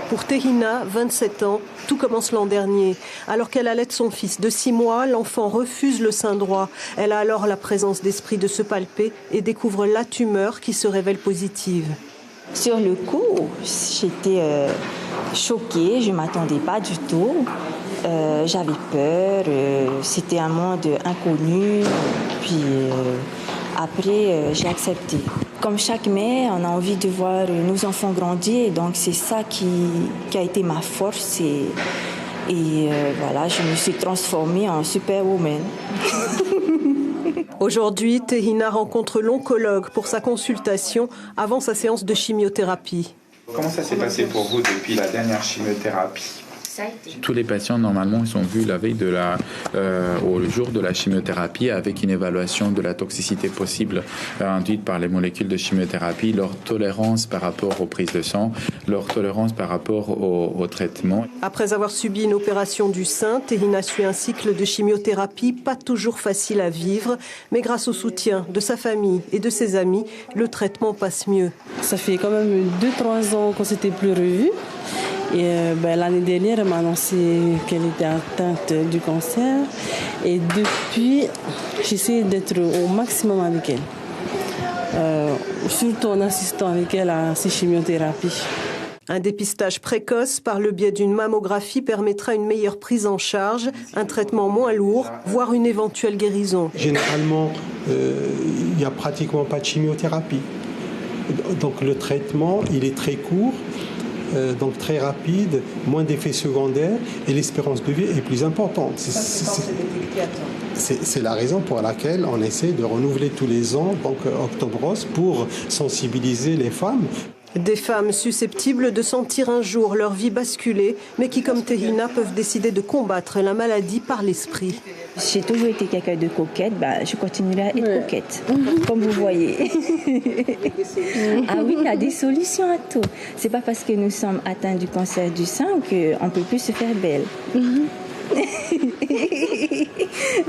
Pour Tehina, 27 ans, tout commence l'an dernier. Alors qu'elle allait son fils de 6 mois, l'enfant refuse le sein droit. Elle a alors la présence d'esprit de se palper et découvre la tumeur qui se révèle positive. Sur le coup, j'étais choquée, je ne m'attendais pas du tout. J'avais peur, c'était un monde inconnu. Puis après, j'ai accepté. Comme chaque mère, on a envie de voir nos enfants grandir. Donc c'est ça qui a été ma force. Et voilà, je me suis transformée en superwoman. Aujourd'hui, Tehina rencontre l'oncologue pour sa consultation avant sa séance de chimiothérapie. Comment ça s'est passé pour vous depuis la dernière chimiothérapie ? Tous les patients, normalement, ils sont vus la veille au jour de la chimiothérapie avec une évaluation de la toxicité possible induite par les molécules de chimiothérapie, leur tolérance par rapport aux prises de sang, leur tolérance par rapport au traitement. Après avoir subi une opération du sein, Tehina suit un cycle de chimiothérapie pas toujours facile à vivre, mais grâce au soutien de sa famille et de ses amis, le traitement passe mieux. Ça fait quand même 2-3 ans qu'on ne s'était plus revus. Et l'année dernière, elle m'a annoncé qu'elle était atteinte du cancer. Et depuis, j'essaie d'être au maximum avec elle. Surtout en assistant avec elle à ses chimiothérapies. Un dépistage précoce par le biais d'une mammographie permettra une meilleure prise en charge, un traitement moins lourd, voire une éventuelle guérison. Généralement, il n'y a pratiquement pas de chimiothérapie. Donc le traitement, il est très court. Donc très rapide, moins d'effets secondaires et l'espérance de vie est plus importante. C'est la raison pour laquelle on essaie de renouveler tous les ans, donc Octobre Rose, pour sensibiliser les femmes. Des femmes susceptibles de sentir un jour leur vie basculer, mais qui, comme Tehina, peuvent décider de combattre la maladie par l'esprit. J'ai toujours été quelqu'un de coquette, je continuerai à être coquette, comme vous voyez. Ah oui, il y a des solutions à tout. C'est pas parce que nous sommes atteints du cancer du sein qu'on ne peut plus se faire belle.